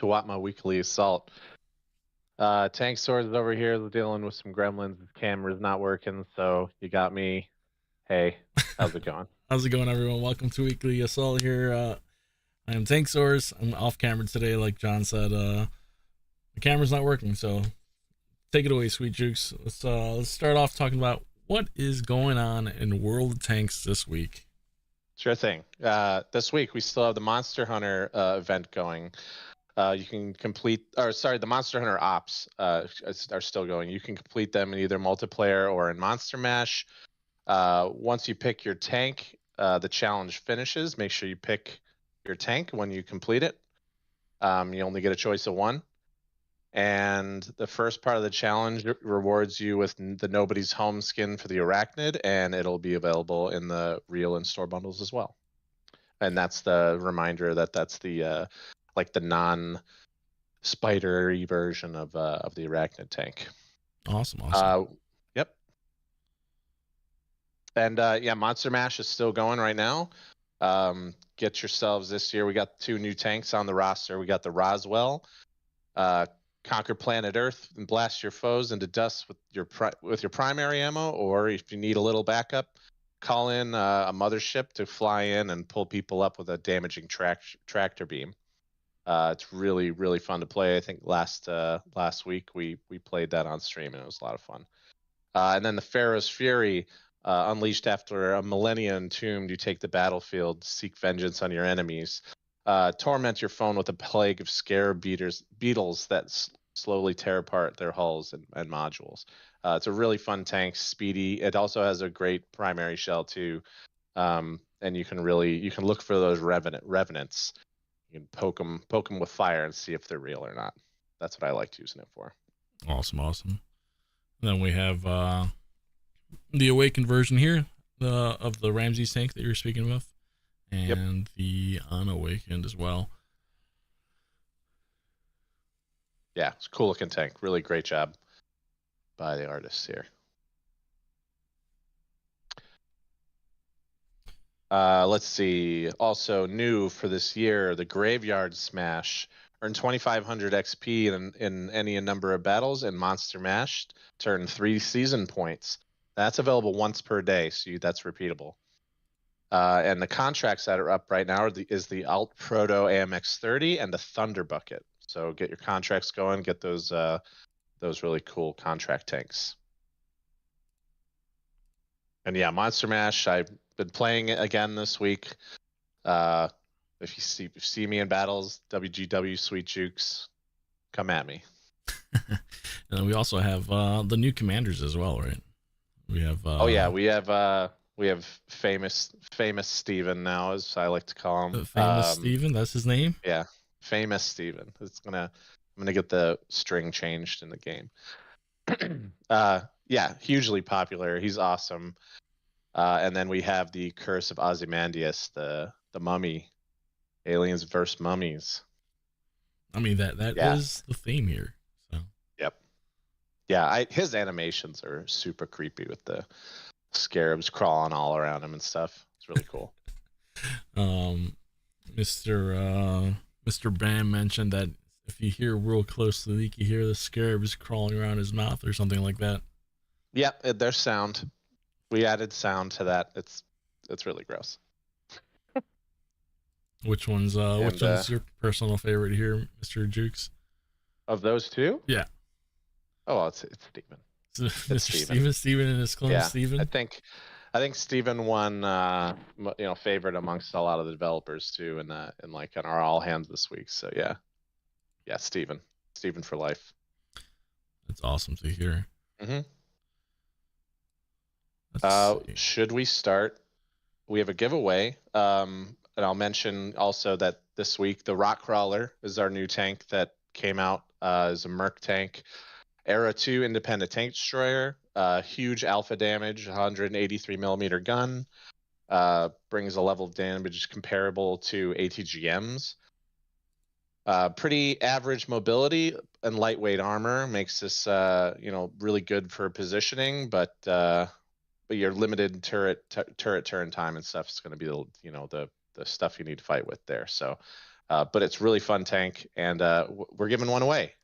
to WoT my weekly assault. Tankz0rz is over here dealing with some gremlins. His camera's not working, so you got me. Hey, how's it going? How's it going, everyone? Welcome to Weekly Assault here. I am Tankz0rz. I'm off camera today, like John said. The camera's not working, so take it away, SweetJukes. Let's start off talking about what is going on in World of Tanks this week. Sure thing. This week we still have the Monster Hunter event going. You can complete, the Monster Hunter ops are still going. You can complete them in either multiplayer or in Monster Mash. Once you pick your tank, the challenge finishes. Make sure you pick your tank when you complete it. You only get a choice of one. And the first part of the challenge rewards you with the Nobody's Home skin for the Arachnid, and it'll be available in the real and store bundles as well. And that's the reminder that that's the like the non-spidery version of the Arachnid tank. Awesome. Yep. And yeah, Monster Mash is still going right now. Get yourselves this year. We got 2 new tanks on the roster. We got the Roswell. Conquer planet Earth and blast your foes into dust with your primary ammo, or if you need a little backup, call in a mothership to fly in and pull people up with a damaging tractor beam. It's really, really fun to play. I think last week we played that on stream and it was a lot of fun. And then the Pharaoh's Fury, unleashed after a millennia entombed, you take the battlefield, seek vengeance on your enemies. Torment your phone with a plague of scarab beetles that slowly tear apart their hulls and modules. It's a really fun tank, speedy. It also has a great primary shell too, and you can look for those revenants. You can poke them with fire and see if they're real or not. That's what I liked using it for. Awesome. And then we have the Awakened version here of the Ramses tank that you were speaking of. And the Unawakened as well. Yeah, it's a cool looking tank. Really great job by the artists here. Let's see. Also new for this year, the Graveyard Smash. Earn 2,500 XP in any number of battles, and Monster Mash turn 3 season points. That's available once per day, so that's repeatable. And the contracts that are up right now is the Alt Proto AMX30 and the Thunder Bucket. So get your contracts going, get those really cool contract tanks. And yeah, Monster Mash, I've been playing it again this week. If you see me in battles, WGW SweetJukes, come at me. And we also have the new commanders as well, right? We have we have famous Steven now, as I like to call him. Famous Steven, that's his name? Yeah, famous Steven. I'm gonna get the string changed in the game. Yeah, hugely popular. He's awesome. And then we have the Curse of Ozymandias, the mummy, aliens versus mummies. I mean that is the theme here. So. Yep. Yeah, his animations are super creepy with the scarabs crawling all around him and stuff. It's really cool. Mr. Bam mentioned that if you hear real closely, you can hear the scarabs crawling around his mouth or something like that. Yep, there's sound. We added sound to that. It's really gross. Which one's your personal favorite here, Mr. Jukes? Of those 2? Yeah. Oh, it's Steven. Mr. Steven and his clone Steven. I think Steven won favorite amongst a lot of the developers too, in like on our all hands this week. So yeah, Steven for life. That's awesome to hear. Should we start? We have a giveaway, and I'll mention also that this week the Rock Crawler is our new tank that came out as a Merc tank. Era 2 independent tank destroyer, huge alpha damage, 183 millimeter gun, brings a level of damage comparable to ATGMs. Pretty average mobility and lightweight armor makes this really good for positioning, but your limited turret turn time and stuff is going to be the stuff you need to fight with there. So but it's really fun tank, and we're giving one away.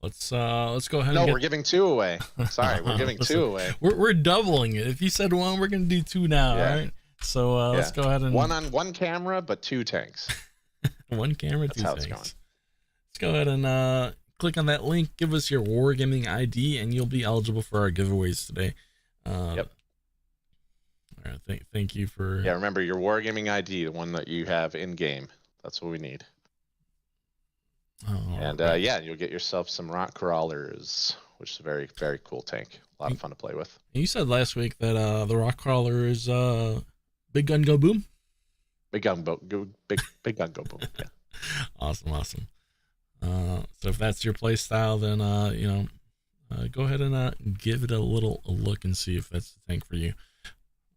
Let's go ahead. No, we're giving 2 away. Sorry, we're giving 2 away. We're doubling it. If you said 1, we're gonna do 2 now. Yeah. All right. So let's go ahead and 1 on 1 camera, but 2 tanks. 1 camera, That's 2 how tanks. it's going. Let's go ahead and click on that link. Give us your Wargaming ID, and you'll be eligible for our giveaways today. Yep. All right. Thank you for. Yeah, remember your Wargaming ID, the one that you have in game. That's what we need. And yeah, you'll get yourself some rock crawlers, which is a very, very cool tank. A lot of fun to play with. You said last week that the rock crawler is big gun go boom. Big gun go big gun go boom. Yeah. Awesome. So if that's your play style, then go ahead and give it a look and see if that's the tank for you.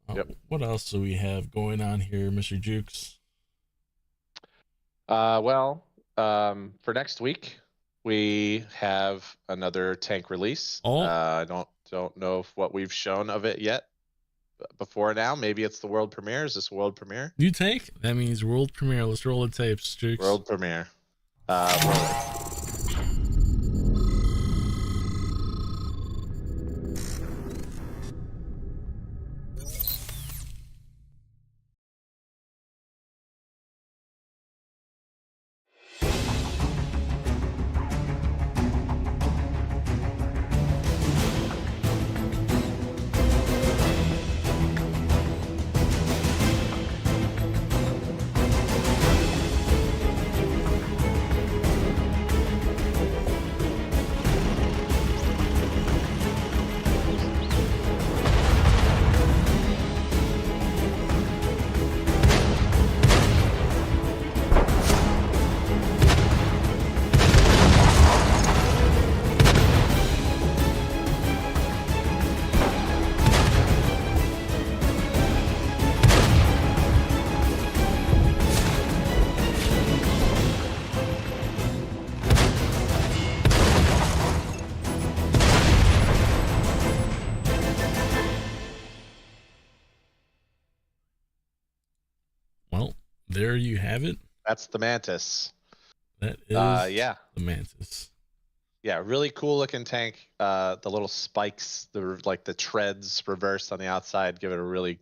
Yep. What else do we have going on here, Mr. Jukes? For next week, we have another tank release. I don't know if what we've shown of it yet before now. Maybe it's the world premiere. Is this a world premiere? New tank? That means world premiere. Let's roll the tapes, Jukes. World premiere. Roll it. There you have it. That's the Mantis. That is yeah. the Mantis. Yeah, really cool looking tank. The little spikes, the treads reversed on the outside, give it a really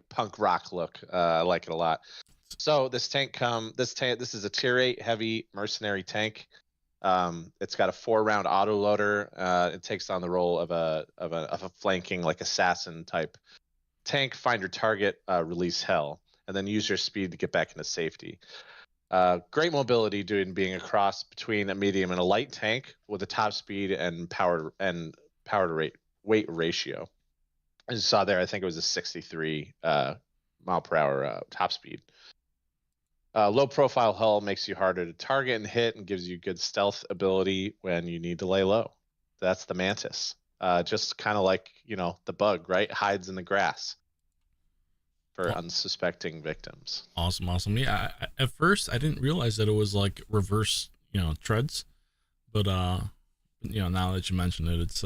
punk rock look. I like it a lot. So this this is a tier 8 heavy mercenary tank. It's got a 4-round auto loader. It takes on the role of a flanking assassin type tank. Find your target, release hell, and then use your speed to get back into safety. Great mobility being a cross between a medium and a light tank with a top speed and power to weight ratio. As you saw there, I think it was a 63 mile per hour top speed. Low profile hull makes you harder to target and hit, and gives you good stealth ability when you need to lay low. That's the Mantis. Just kind of like the bug, right? Hides in the grass for unsuspecting victims. Awesome. Yeah, at first I didn't realize that it was reverse, treads, but now that you mention it, it's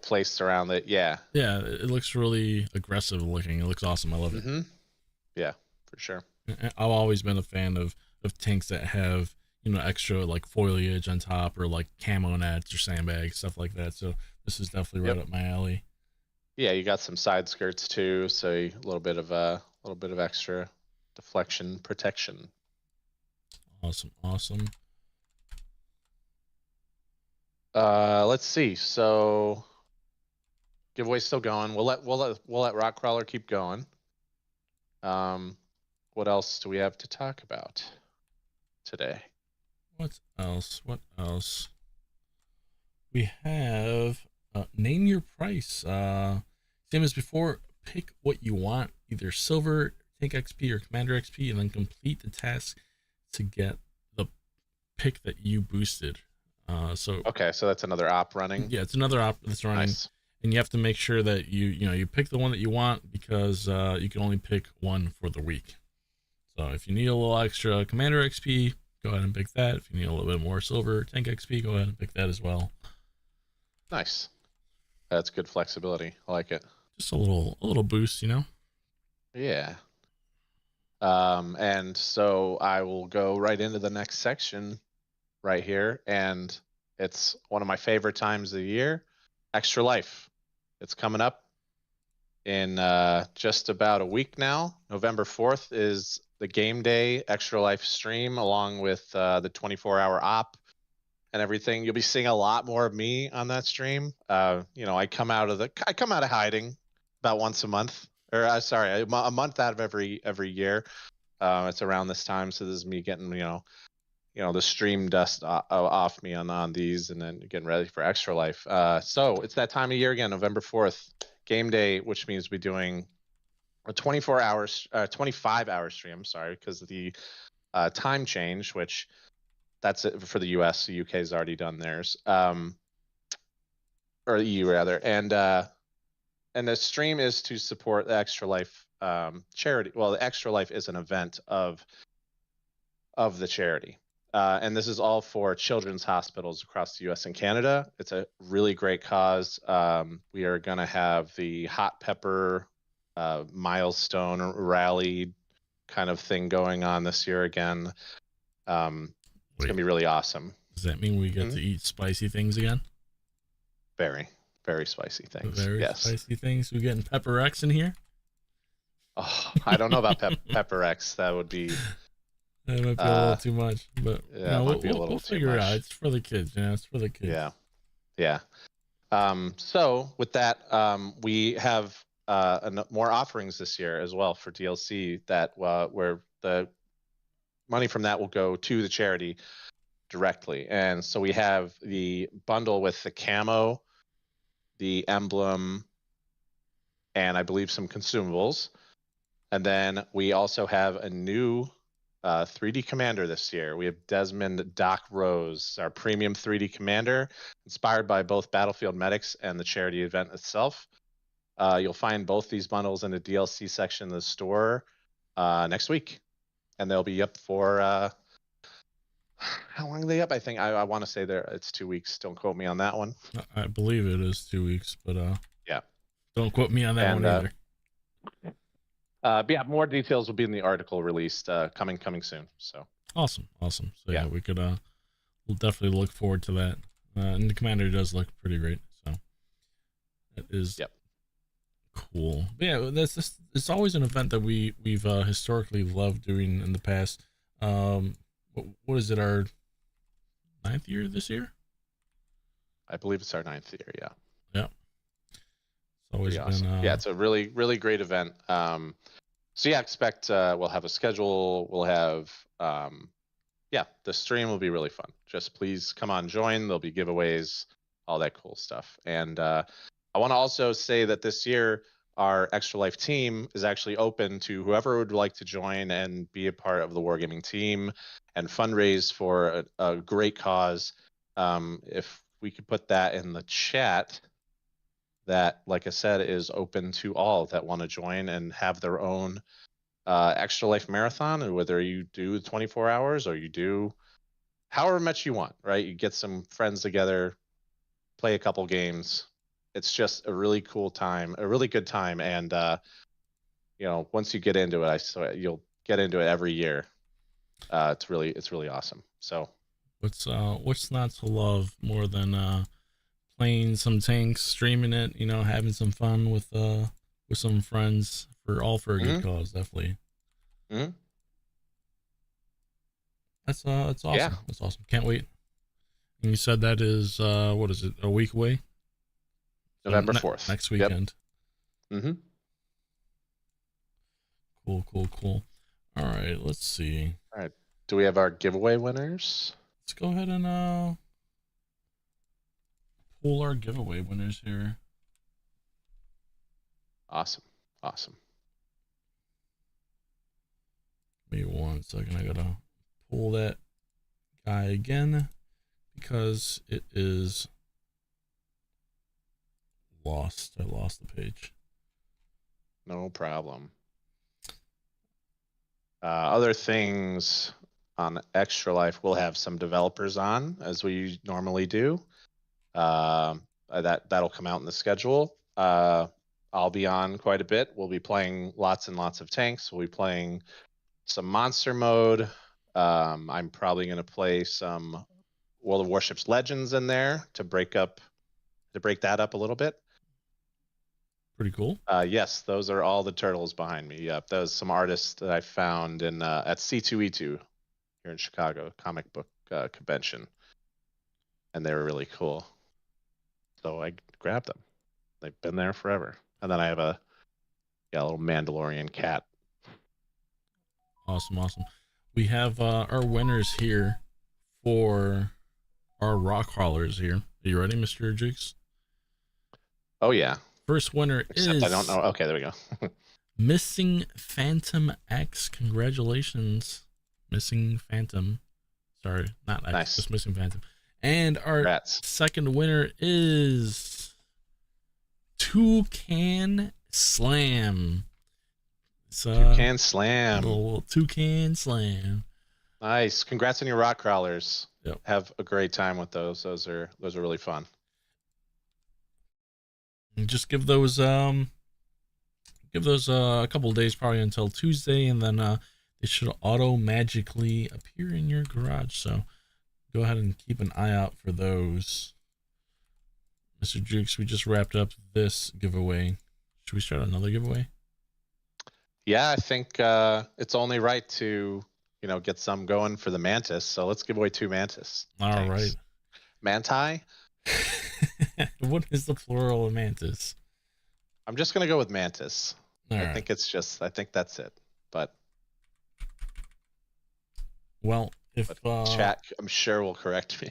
placed around it. Yeah, it looks really aggressive looking. It looks awesome. I love it. Mm-hmm. Yeah, for sure. I've always been a fan of tanks that have extra foliage on top, or camo nets or sandbags, stuff like that. So this is definitely right up my alley. Yeah, you got some side skirts too, so a little bit of extra deflection protection. Awesome. Let's see. So giveaway's still going. We'll let Rock Crawler keep going. What else do we have to talk about today? What else? We have name your price. Same as before, pick what you want, either silver, tank XP, or commander XP, and then complete the task to get the pick that you boosted. So that's another op running. Yeah, it's another op that's running. Nice. And you have to make sure that you pick the one that you want, because you can only pick one for the week. So if you need a little extra commander XP, go ahead and pick that. If you need a little bit more silver tank XP, go ahead and pick that as well. Nice. That's good flexibility. I like it. Just a little boost, Yeah. And so I will go right into the next section right here, and it's one of my favorite times of the year, Extra Life. It's coming up in just about a week now. November 4th is the game day Extra Life stream, along with the 24-hour op and everything. You'll be seeing a lot more of me on that stream. I come out of hiding about once a month, or sorry, a month out of every year. It's around this time, so this is me getting the stream dust off me on these, and then getting ready for Extra Life. So it's that time of year again, November 4th, game day, which means we're doing a 25-hour stream. Sorry, because of the time change, which that's it for the US. The UK has already done theirs, or the EU rather. And the stream is to support the Extra Life charity. Well, the Extra Life is an event of the charity. And this is all for children's hospitals across the US and Canada. It's a really great cause. We are going to have the hot pepper milestone rally kind of thing going on this year again. It's going to be really awesome. Does that mean we get to eat spicy things again? Very, very spicy things. Very spicy things. We getting Pepper X in here? Oh, I don't know about Pepper X. That would be... That might be a little too much, but yeah, we'll figure it out. It's for the kids, it's for the kids. Yeah. So with that, we have more offerings this year as well for DLC that where the money from that will go to the charity directly. And so we have the bundle with the camo, the emblem, and I believe some consumables. And then we also have a new 3D commander this year. We have Desmond Doc Rose, our premium 3D commander, inspired by both Battlefield Medics and the charity event itself. You'll find both these bundles in the DLC section of the store next week, and they'll be up for how long are they up? I think I want to say it's 2 weeks. Don't quote me on that one. I believe it is 2 weeks, but yeah, don't quote me on that one either. But yeah, more details will be in the article released coming soon. So awesome. So yeah, we could we'll definitely look forward to that. And the commander does look pretty great, so that is cool. But yeah, it's always an event that we've historically loved doing in the past. What is it, our 9th year this year? I believe it's our 9th year. Yeah. It's always been awesome. Yeah, it's a really, really great event. So yeah, expect we'll have a schedule. We'll have the stream will be really fun. Just please come on, join. There'll be giveaways, all that cool stuff. And I want to also say that this year our Extra Life team is actually open to whoever would like to join and be a part of the Wargaming team and fundraise for a great cause. If we could put that in the chat, that, like I said, is open to all that want to join and have their own Extra Life marathon, and whether you do 24 hours or you do however much you want, right? You get some friends together, play a couple games. It's just a really cool time, a really good time. And, once you get into it, you'll get into it every year. It's really awesome. So what's not to love more than playing some tanks, streaming it, having some fun with some friends for a good cause, definitely. That's awesome. Yeah. That's awesome. Can't wait. And you said that is what is it? A week away? November 4th. Next weekend. Yep. Cool. All right, let's see. All right. Do we have our giveaway winners? Let's go ahead and pull our giveaway winners here. Awesome. Give me 1 second. I gotta pull that guy again because it is lost. I lost the page. No problem. Other things on Extra Life, we'll have some developers on, as we normally do. That'll come out in the schedule. I'll be on quite a bit. We'll be playing lots and lots of tanks. We'll be playing some monster mode. I'm probably going to play some World of Warships Legends in there to break that up a little bit. Pretty cool. Yes, those are all the turtles behind me. Yep, those some artists that I found in at C2E2 here in Chicago, comic book convention, and they were really cool. So I grabbed them. They've been there forever. And then I have a little Mandalorian cat. Awesome. We have our winners here for our rock crawlers here. Are you ready, Mr. Jukes? Oh yeah. First winner is I don't know. Okay, there we go. Missing Phantom X. Congratulations, Missing Phantom. Sorry, not X, Nice. just Missing Phantom. And our second winner is Toucan Slam. Toucan Slam. Little Toucan Slam. Nice. Congrats on your rock crawlers. Yep. Have a great time with those. Those are really fun. And just give those a couple of days, probably until Tuesday, and then they should auto magically appear in your garage. So go ahead and keep an eye out for those. Mr. Jukes, we just wrapped up this giveaway. Should we start another giveaway? Yeah, I think it's only right to get some going for the Mantis. So let's give away 2 Mantis. All right. Manti? What is the plural of Mantis? I'm just gonna go with Mantis. I think that's it. But well, if chat, I'm sure will correct me.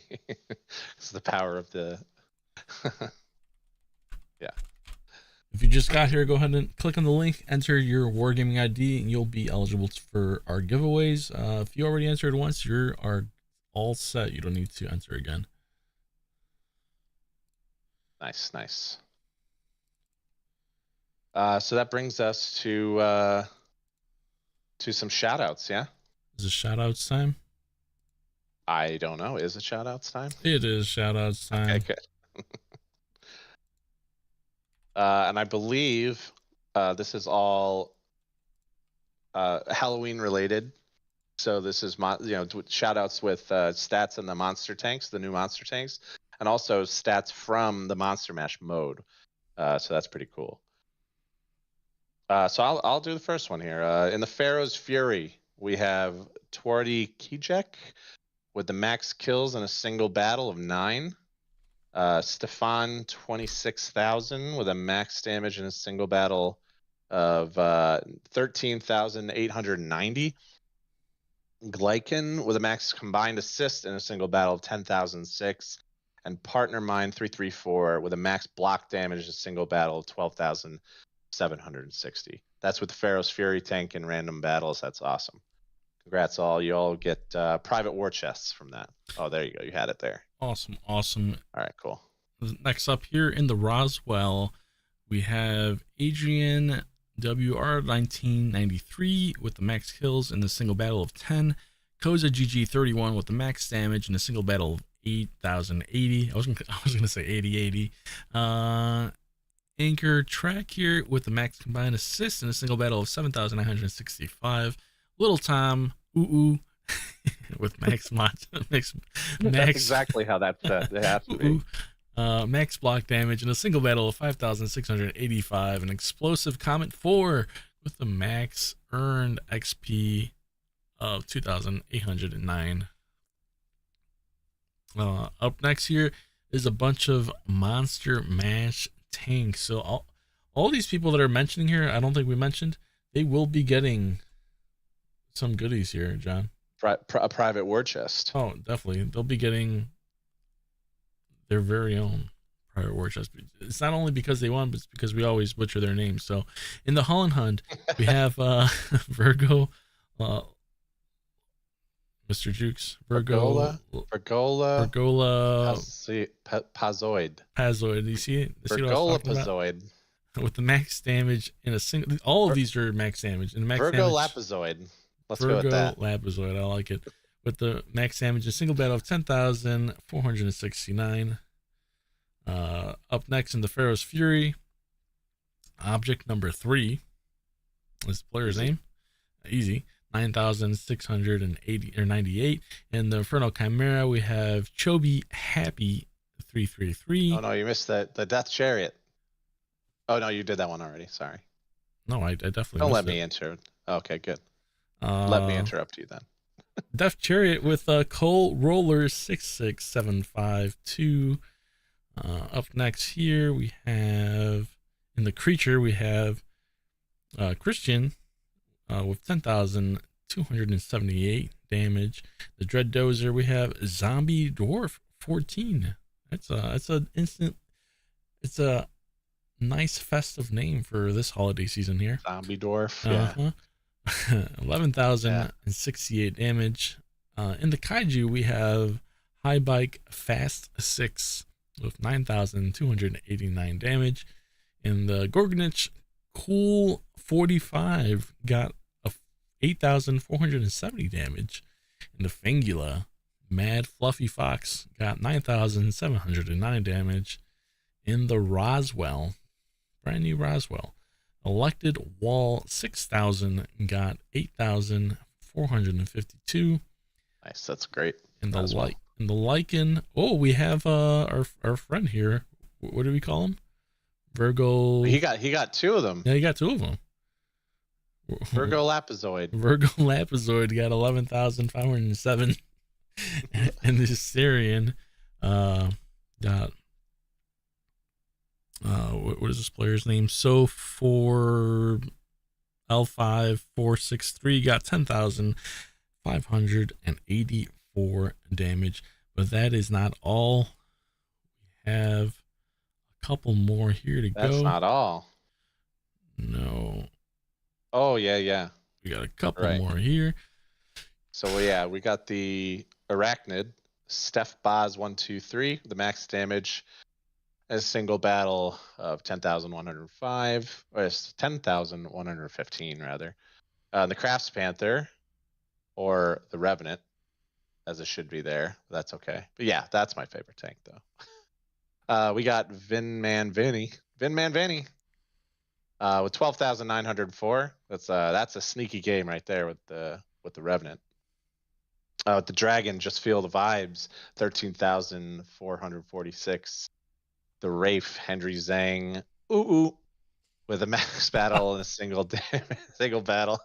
It's the power of the yeah. If you just got here, go ahead and click on the link, enter your Wargaming ID, and you'll be eligible for our giveaways. If you already entered once, you are all set. You don't need to enter again. Nice. So that brings us to some shout outs, yeah? Is it shout outs time? I don't know. Is it shout outs time? It is shout outs time. Okay, good. And I believe this is all Halloween related. So this is shout outs with stats in the monster tanks, the new monster tanks, and also stats from the Monster Mash mode. So that's pretty cool. So I'll do the first one here. In the Pharaoh's Fury, we have Twardy Kijek with the max kills in a single battle of 9. Stefan 26,000 with a max damage in a single battle of 13,890. Glycan with a max combined assist in a single battle of 10,006. And Partner Mine 334 with a max block damage in a single battle of 12,760. That's with the Pharaoh's Fury tank in random battles. That's awesome. Congrats all. You all get private war chests from that. Oh, there you go. You had it there. Awesome. All right, cool. Next up here in the Roswell, we have Adrian WR 1993 with the max kills in the single battle of 10. Koza GG 31 with the max damage in a single battle of 8,080. I was gonna say 8080. Anchor Track here with the max combined assist in a single battle of 7,965. Little Tom with max That's exactly how that's said. It has to be. Max block damage in a single battle of 5,685. An Explosive Comet 4 with the max earned XP of 2,809. Up next here is a bunch of Monster Mash tanks. So all these people that are mentioning here, I don't think we mentioned, they will be getting some goodies here, John. A private war chest. Oh, definitely. They'll be getting their very own private war chest. It's not only because they won, but it's because we always butcher their names. So in the Holland Hunt, we have Virgo, Mr. Jukes, Virgola Pazoid. You see it? Virgola Pazoid. With the max damage in a single, all of these are max damage. And the max Virgo damage, Lapazoid. Let's go with that. Lapazoid, I like it. With the max damage in a single battle of 10,469. Up next in the Pharaoh's Fury, object number 3 is the player's name. Easy. 9,680 or 98. In the Inferno Chimera, we have Chobi Happy 333. Oh no, you missed the Death Chariot. Oh no, you did that one already. Sorry. No, I definitely Don't missed let me interrupt. Okay, good. it. Let me interrupt you then. Death Chariot with Cole Roller 66752. Up next here we have in the creature we have Christian with 10,278 damage. The Dread Dozer we have Zombie Dwarf 14. That's a instant. It's a nice festive name for this holiday season here. Zombie Dwarf. Yeah. 11,068 damage. In the Kaiju we have High Bike Fast 6 with 9,289 damage. In the Gorgonich Cool 45 got 8,470 damage. In the Fangula Mad Fluffy Fox got 9,709 damage. In the Roswell, brand new Roswell, Elected Wall 6,000 got 8,452. Nice, that's great. In the Lycan, oh, we have our friend here. What do we call him? Virgo. He got two of them. Yeah, he got two of them. Virgo Lapizoid. Virgo Lapizoid got 11,507. And the Syrian got what is this player's name? So for L5463 got 10,584 damage. But that is not all. We have a couple more here to go. That's not all. No. Oh yeah. We got a couple more here. So yeah, we got the Arachnid, Steph Boz 123, the max damage as a single battle of 10,105, or 10,115 rather. The Crafts Panther, or the Revenant, as it should be there. That's okay. But yeah, that's my favorite tank though. We got Vinman Vinny with 12,904. That's a sneaky game right there with the Revenant. With the Dragon, just feel the vibes, 13,446. The Wraith, Henry Zhang, with a max battle and a single battle.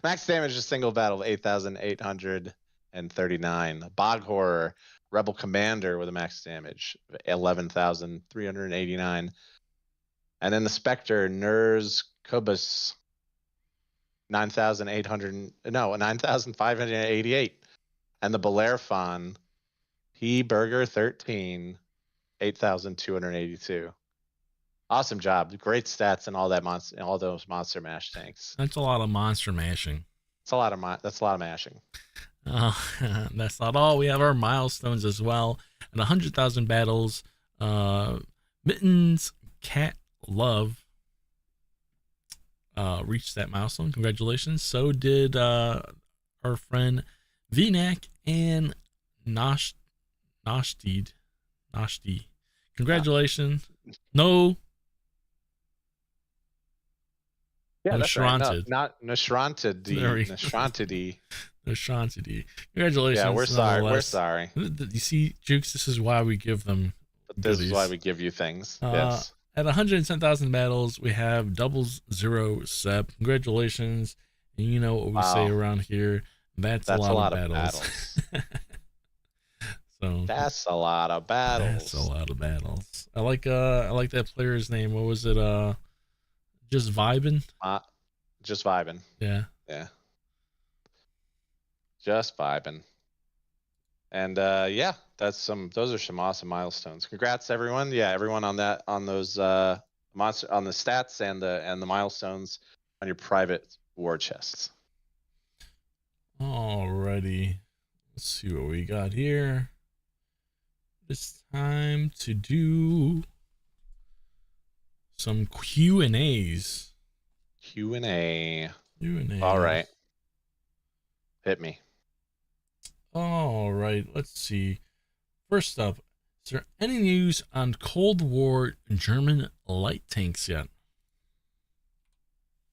Max damage a single battle of 8,839. Bog Horror, Rebel Commander with a max damage of 11,389. And then the Spectre, Nurz Kubus, 9,588. And the Bellerophon, P Burger 13, 8,282. Awesome job. Great stats and all those monster mash tanks. That's a lot of monster mashing. That's a lot of mashing. That's not all. We have our milestones as well. And 100,000 battles. Mittens Cat Love reached that milestone. Congratulations. So did our friend VNAC and Noshti. Congratulations. No. Yeah, that's right. No, Noshranted. not Noshranted. Noshranted. Congratulations. Yeah, we're sorry. We're sorry. You see, Jukes, this is why we give them. This is why we give you things. Yes. At 110,000 battles, we have Tankz0rz Sep. Congratulations. And you know what we say around here. That's a lot of battles. So that's a lot of battles. That's a lot of battles. I like that player's name. What was it? Just vibing. Just vibing. Yeah. Just vibing. And yeah, those are some awesome milestones. Congrats everyone. Yeah, everyone on those on the stats and the milestones on your private war chests. Alrighty. Let's see what we got here. It's time to do some Q&As. Q&A. Q&A. All right. Hit me. All right. Let's see. First up, is there any news on Cold War German light tanks yet?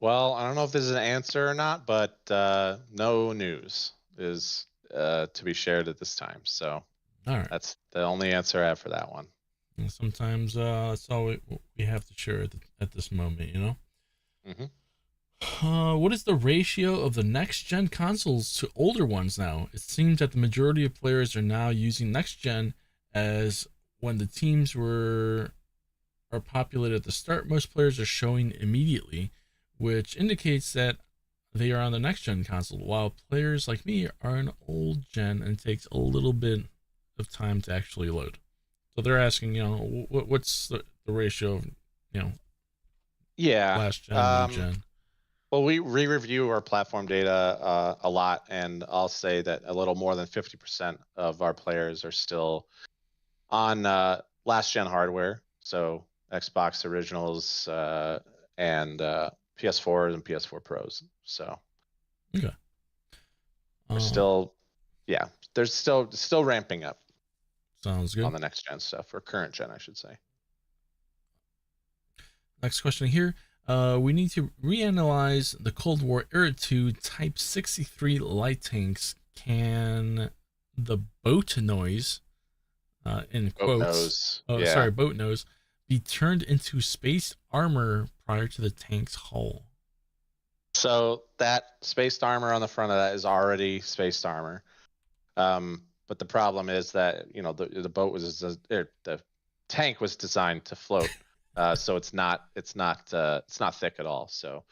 Well, I don't know if this is an answer or not, but no news is to be shared at this time. So All right. that's the only answer I have for that one. And sometimes that's all we have to share at this moment, you know. Mm-hmm. What is the ratio of the next gen consoles to older ones now? It seems that the majority of players are now using next gen, as when the teams are populated at the start, most players are showing immediately, which indicates that they are on the next gen console, while players like me are an old gen and it takes a little bit of time to actually load. So they're asking, what's the ratio of, Yeah. last gen, new gen? Well, we re-review our platform data a lot, and I'll say that a little more than 50% of our players are still on last gen hardware, so Xbox originals and PS4s and PS4 Pros. So Okay. we're still, yeah, there's still ramping up. Sounds good. On the next gen stuff, or current gen, I should say. Next question here. We need to reanalyze the Cold War Era 2 Type 63 light tanks. Can the boat noise, in quotes, boat nose, be turned into space armor prior to the tank's hull? So that spaced armor on the front of that is already spaced armor. But the problem is that the boat was the tank was designed to float, so it's not thick at all. So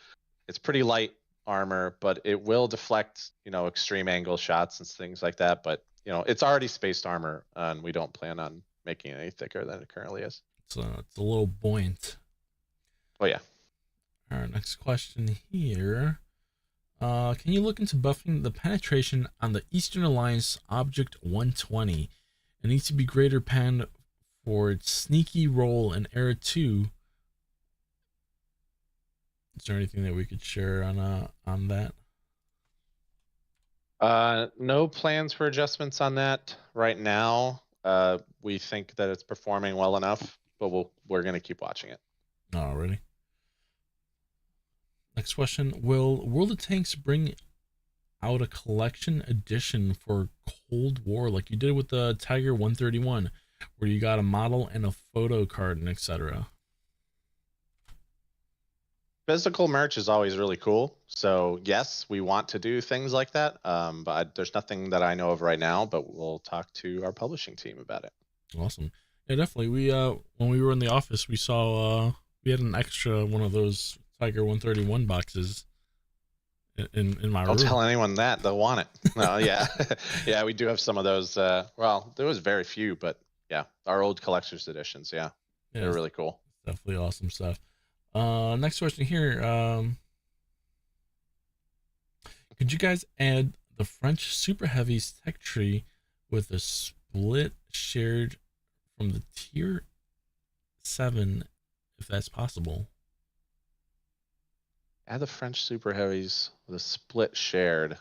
it's pretty light armor, but it will deflect extreme angle shots and things like that. But it's already spaced armor, and we don't plan on making it any thicker than it currently is. So it's a little buoyant. Oh yeah. All right, next question here. Can you look into buffing the penetration on the Eastern Alliance Object 120? It needs to be greater pen for its sneaky role in Era 2. Is there anything that we could share on that? No plans for adjustments on that right now. We think that it's performing well enough, but we're gonna keep watching it. Alrighty. Next question. Will World of Tanks bring out a collection edition for Cold War like you did with the Tiger 131, where you got a model and a photo card and etc.? Physical merch is always really cool. So yes, we want to do things like that. But there's nothing that I know of right now, but we'll talk to our publishing team about it. Awesome. Yeah, definitely. We when we were in the office, we saw we had an extra one of those Tiger 131 boxes in my room. Don't tell anyone that, they'll want it. No, yeah. Yeah, we do have some of those. Well, there was very few, but yeah, our old collector's editions. Yeah, they're really cool. Definitely awesome stuff. Next question here. Could you guys add the French Super Heavies tech tree with a split shared from the tier 7, if that's possible? Add the French Super Heavies with a split shared.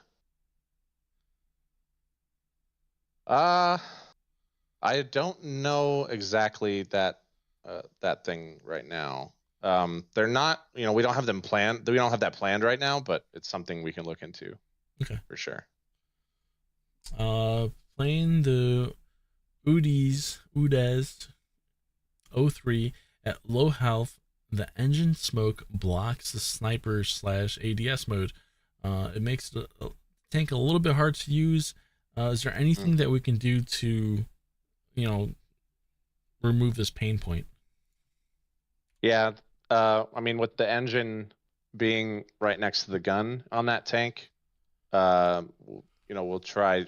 I don't know exactly that thing right now. They're not, we don't have them planned. We don't have that planned right now, but it's something we can look into. Okay. For sure. Playing the UDES 03 at low health, the engine smoke blocks the sniper / ADS mode. It makes the tank a little bit hard to use. Is there anything that we can do to, remove this pain point? Yeah. I mean, with the engine being right next to the gun on that tank, we'll try.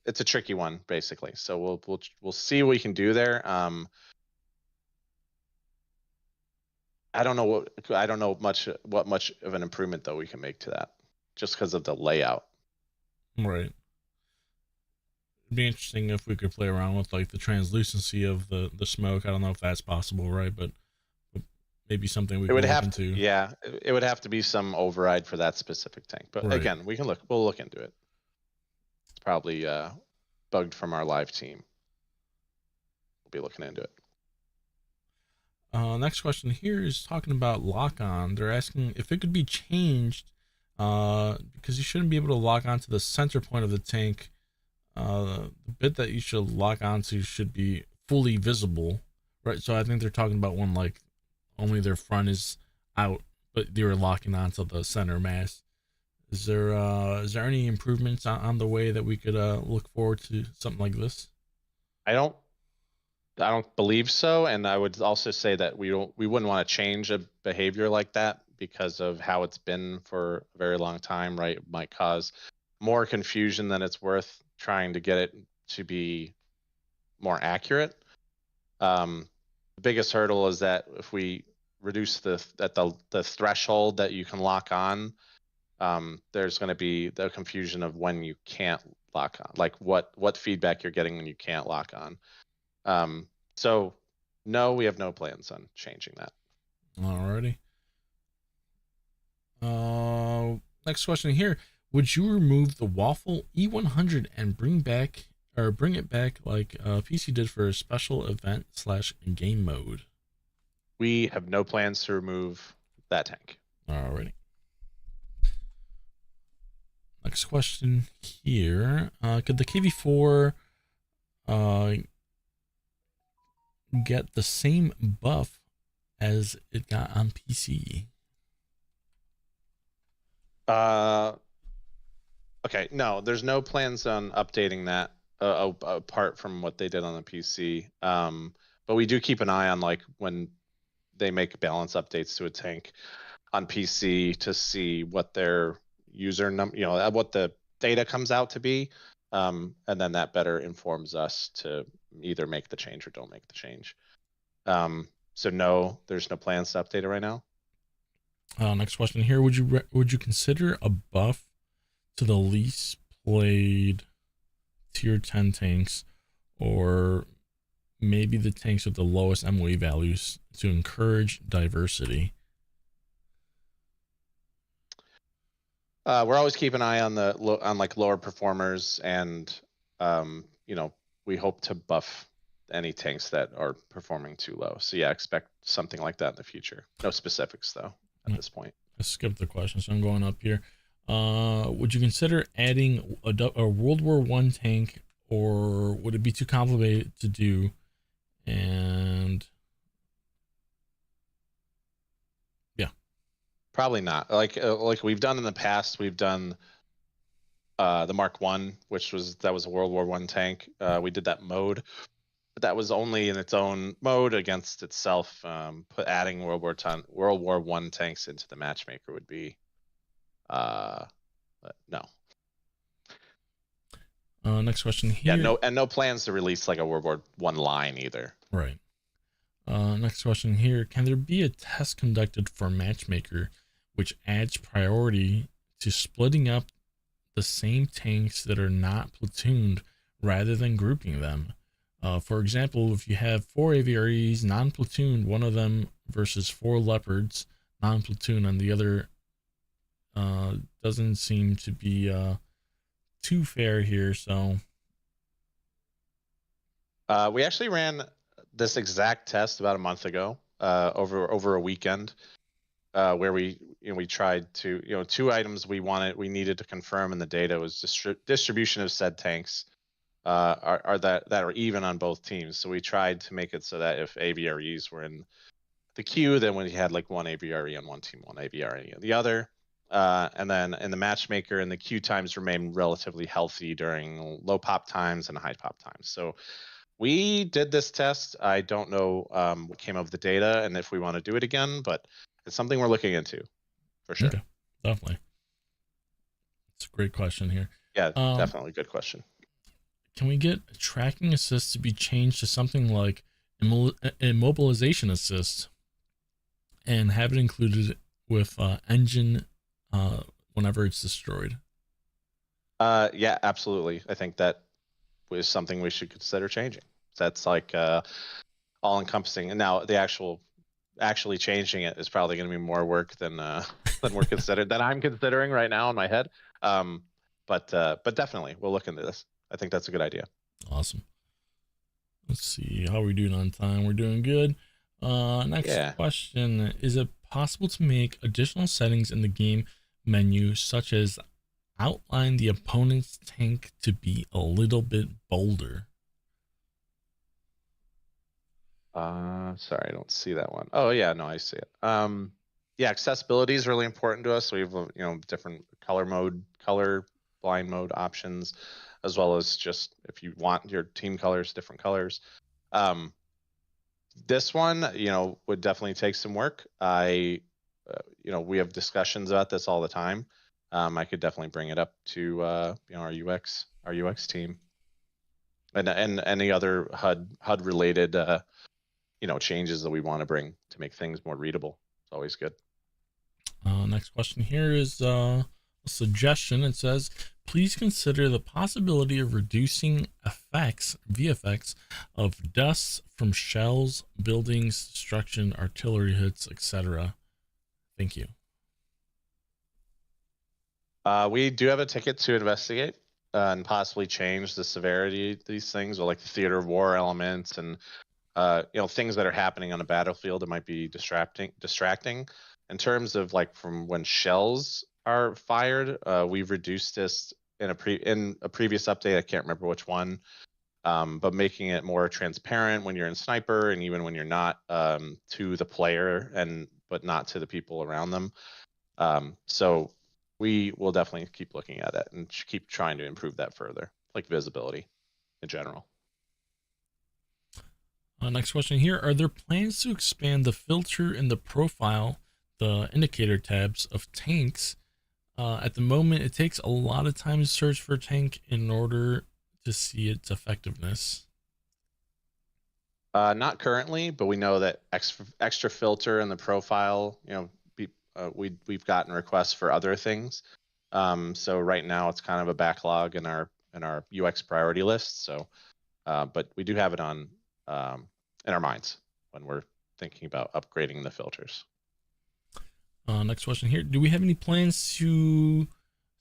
It's a tricky one, basically. So we'll see what we can do there. I don't know what much of an improvement though we can make to that, just because of the layout. Right. It'd be interesting if we could play around with like the translucency of the smoke. I don't know if that's possible, right? But maybe something we can look into. Yeah, it would have to be some override for that specific tank. But again, we'll look into it. It's probably bugged from our live team. We'll be looking into it. Next question here is talking about lock on. They're asking if it could be changed, because you shouldn't be able to lock onto the center point of the tank. The bit that you should lock onto should be fully visible, right? So I think they're talking about when like only their front is out, but they were locking onto the center mass. Is there any improvements on the way that we could look forward to something like this? I don't believe so, and I would also say that we wouldn't want to change a behavior like that because of how it's been for a very long time, right? It might cause more confusion than it's worth trying to get it to be more accurate. The biggest hurdle is that if we reduce the threshold that you can lock on, there's going to be the confusion of when you can't lock on, like what feedback you're getting when you can't lock on. So no, we have no plans on changing that. Alrighty. Next question here. Would you remove the Waffle E100 and bring it back like PC did for a special event / game mode? We have no plans to remove that tank. Alrighty. Next question here. Could the KV4 get the same buff as it got on PC? Okay, no, there's no plans on updating that apart from what they did on the PC. But we do keep an eye on like when they make balance updates to a tank on PC to see what their user number, what the data comes out to be. And then that better informs us to either make the change or don't make the change. So no, there's no plans to update it right now. Next question here. Would you consider a buff to the least played tier 10 tanks, or maybe the tanks with the lowest MOE values, to encourage diversity? We're always keeping an eye on like lower performers, and we hope to buff any tanks that are performing too low. So yeah, expect something like that in the future. No specifics though at this point. I skipped the question, so I'm going up here. Would you consider adding a World War I tank, or would it be too complicated to do? And yeah, probably not. Like we've done in the past, we've done the Mark I, that was a World War I tank. We did that mode, but that was only in its own mode against itself. Adding World War I tanks into the Matchmaker would be no. Next question here. Yeah, no plans to release like a World War I line either. Right. Next question here. Can there be a test conducted for Matchmaker which adds priority to splitting up the same tanks that are not platooned rather than grouping them? For example, if you have 4 AVREs non-platooned, one of them versus 4 Leopards non-platoon on the other, doesn't seem to be too fair here. So we actually ran this exact test about a month ago, over a weekend, where we tried to 2 items we needed to confirm in the data was distribution of said tanks that are even on both teams. So we tried to make it so that if AVREs were in the queue, then we had like 1 AVRE on one team, 1 AVRE on the other. And then in the Matchmaker, and the queue times remain relatively healthy during low pop times and high pop times. So we did this test. I don't know what came of the data and if we want to do it again, but it's something we're looking into for sure. Okay, definitely. It's a great question here. Yeah, definitely good question. Can we get tracking assist to be changed to something like immobilization assist and have it included with engine whenever it's destroyed? Yeah, absolutely. I think that is something we should consider changing. That's like all encompassing. And now the actually changing it is probably going to be more work than we're considered than I'm considering right now in my head. But definitely we'll look into this. I think that's a good idea. Awesome. Let's see how we're doing on time. We're doing good. Next Yeah. question. Is it possible to make additional settings in the game menu, such as outline the opponent's tank to be a little bit bolder? Sorry, I don't see that one. Oh yeah, no, I see it. Yeah, accessibility is really important to us. So we have, different color blind mode options, as well as just if you want your team colors, different colors. This one, would definitely take some work. We have discussions about this all the time. I could definitely bring it up to, our UX team, and any other HUD related, changes that we want to bring to make things more readable. It's always good. Next question here is a suggestion. It says, please consider the possibility of reducing VFX of dust from shells, buildings, destruction, artillery hits, etc. Thank you. We do have a ticket to investigate and possibly change the severity of these things, or like the theater of war elements and things that are happening on a battlefield that might be distracting. In terms of like from when shells are fired, we've reduced this in a previous update. I can't remember which one, but making it more transparent when you're in sniper and even when you're not, to the player but not to the people around them. So we will definitely keep looking at it and keep trying to improve that further, like visibility in general. Next question here. Are there plans to expand the filter in the profile, the indicator tabs of tanks? At the moment, it takes a lot of time to search for a tank in order to see its effectiveness. Not currently, but we know that extra filter in the profile, we've gotten requests for other things. So right now it's kind of a backlog in our UX priority list. So, but we do have it on in our minds when we're thinking about upgrading the filters. Next question here. Do we have any plans to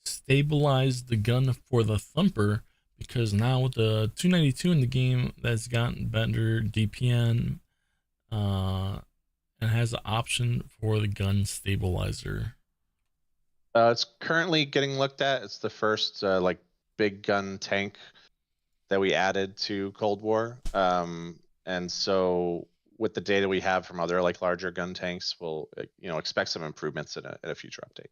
stabilize the gun for the thumper? Because now with the 292 in the game, that's gotten better DPN and has an option for the gun stabilizer. It's currently getting looked at. It's the first like big gun tank that we added to Cold War. And so with the data we have from other like larger gun tanks, we'll expect some improvements in a future update.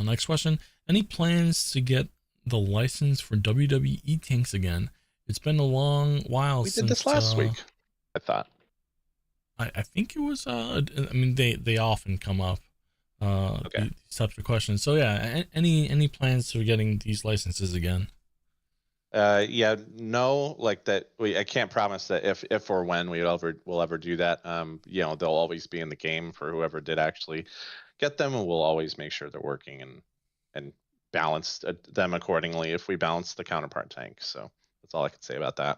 Next question. Any plans to get the license for WWE tanks again? It's been a long while since... We did this last week, I thought. I think it was... I mean, they often come up. Okay. These types of questions. So yeah, any plans for getting these licenses again? Yeah, no, like that. I can't promise that if or when we'll ever do that. They'll always be in the game for whoever did actually get them, and we'll always make sure they're working and balance them accordingly if we balance the counterpart tank. So that's all I can say about that.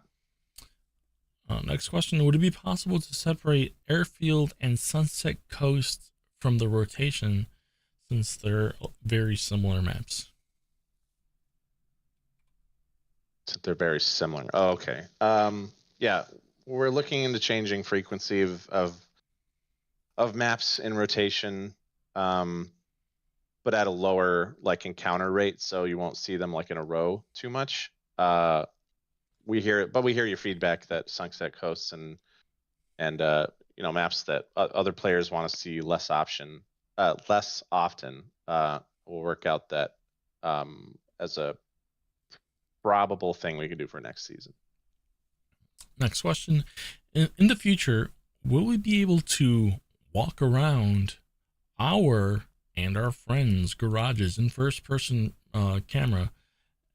Next question. Would it be possible to separate Airfield and Sunset Coast from the rotation, since they're very similar maps? So they're very similar. Oh, okay. Yeah, we're looking into changing frequency of maps in rotation, but at a lower like encounter rate, so you won't see them like in a row too much. We hear your feedback that Sunset Coast and maps that other players want to see less often. We'll work out that as a probable thing we can do for next season. Next question. In the future, will we be able to walk around our and our friends' garages in first-person camera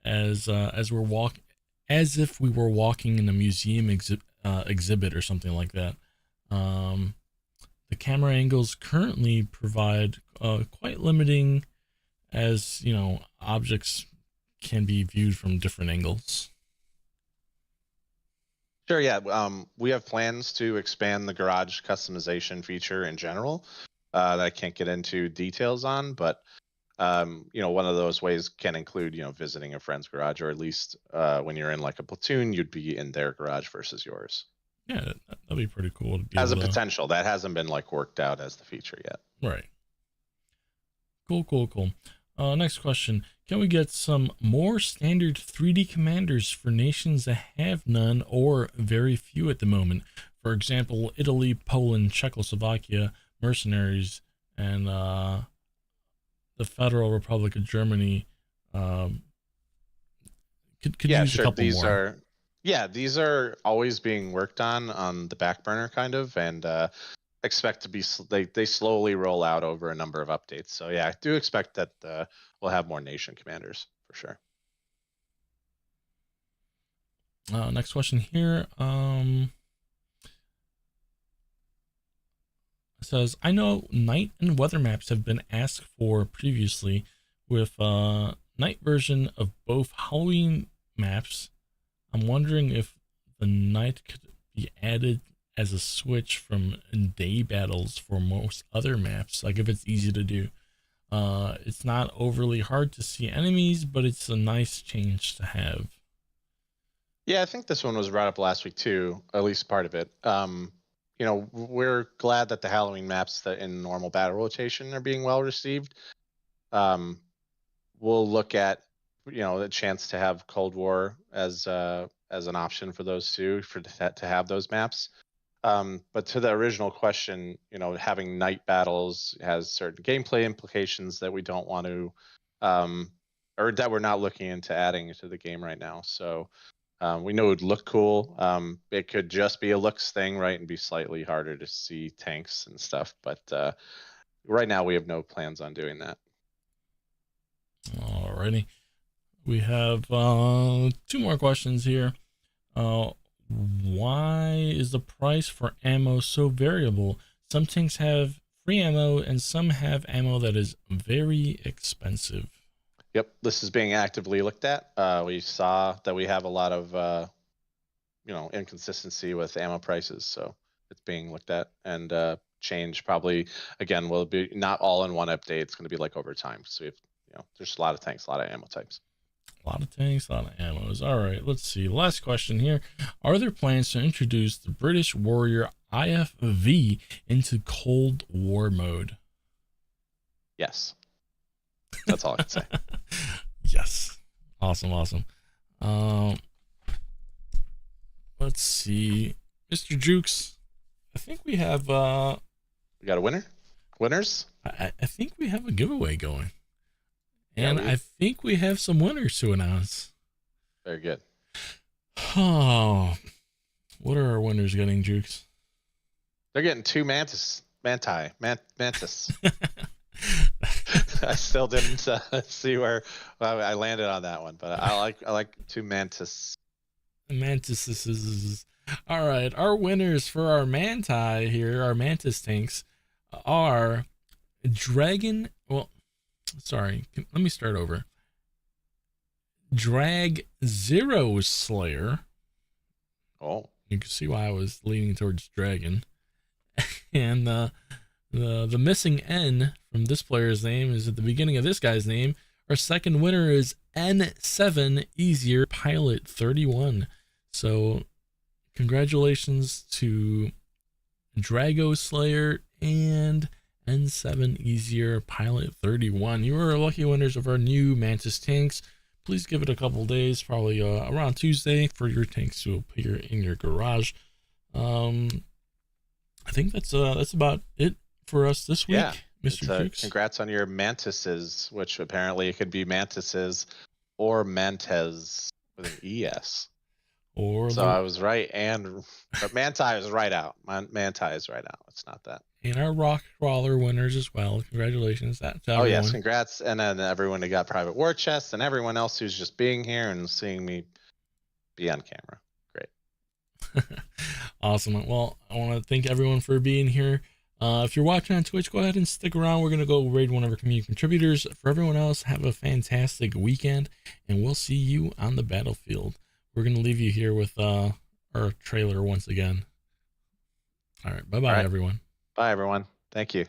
as if we were walking in a museum exhibit or something like that? The camera angles currently provide quite limiting, as objects can be viewed from different angles. Sure, yeah. We have plans to expand the garage customization feature in general that I can't get into details on, but one of those ways can include visiting a friend's garage, or at least when you're in like a platoon, you'd be in their garage versus yours. Yeah, that'd be pretty cool to be As a able to... potential. That hasn't been like worked out as the feature yet. Right. Cool. Next question. Can we get some more standard 3D commanders for nations that have none or very few at the moment? For example, Italy, Poland, Czechoslovakia, mercenaries, and the Federal Republic of Germany could Yeah, use a sure. couple more. These are always being worked on the back burner kind of, and expect to be they slowly roll out over a number of updates. So yeah, I do expect that we'll have more nation commanders for sure. Next question here. Says, I know night and weather maps have been asked for previously with night version of both Halloween maps. I'm wondering if the night could be added as a switch from day battles for most other maps, like if it's easy to do. It's not overly hard to see enemies, but it's a nice change to have. Yeah, I think this one was brought up last week too, at least part of it. You know, we're glad that the Halloween maps that in normal battle rotation are being well received. We'll look at, you know, the chance to have Cold War as an option for those two, to have those maps. But to the original question, you know, having night battles has certain gameplay implications that we don't want to, or that we're not looking into adding to the game right now. So we know it would look cool. It could just be a looks thing, right, and be slightly harder to see tanks and stuff. But right now we have no plans on doing that. Alrighty. We have 2 more questions here. Why is the price for ammo so variable? Some tanks have free ammo and some have ammo that is very expensive. Yep, this is being actively looked at. We saw that we have a lot of you know, inconsistency with ammo prices, so it's being looked at, and change probably again will be not all in one update. It's going to be like over time. So we have, you know, there's a lot of tanks, a lot of ammo types. A lot of tanks, a lot of ammos. All right, let's see. Last question here. Are there plans to introduce the British Warrior IFV into Cold War mode? Yes. That's all I can say. Yes. Awesome. Let's see. Mr. Jukes, I think we have we got a winner? Winners? I think we have a giveaway going. And Yeah, I think we have some winners to announce. Very good. Oh, what are our winners getting, Jukes? They're getting 2 Mantis. I still didn't see where I landed on that one, but I like 2 Mantis. Mantises. All right, our winners for our Manti here, our Mantis tanks, are Dragon. Well, sorry, let me start over. Tankz0rz Slayer. Oh, you can see why I was leaning towards Dragon. And the missing N from this player's name is at the beginning of this guy's name. Our second winner is N7 Easier Pilot 31. So congratulations to Drago Slayer and N7 Easier Pilot 31. You are lucky winners of our new Mantis tanks. Please give it a couple days, probably around Tuesday, for your tanks to appear in your garage. I think that's about it for us this week, yeah. Mr. Jukes. Congrats on your Mantises, which apparently it could be Mantises or Mantes with an ES. Or so I was right, but Manti is right out. Manti is right out. It's not that. And our Rock Crawler winners as well. Congratulations to everyone. Oh yes, congrats, and then everyone who got private war chests, and everyone else who's just being here and seeing me be on camera. Great. Awesome. Well, I want to thank everyone for being here. If you're watching on Twitch, go ahead and stick around. We're going to go raid one of our community contributors. For everyone else, have a fantastic weekend, and we'll see you on the battlefield. We're going to leave you here with our trailer once again. All right. Bye-bye, everyone. Bye, everyone. Thank you.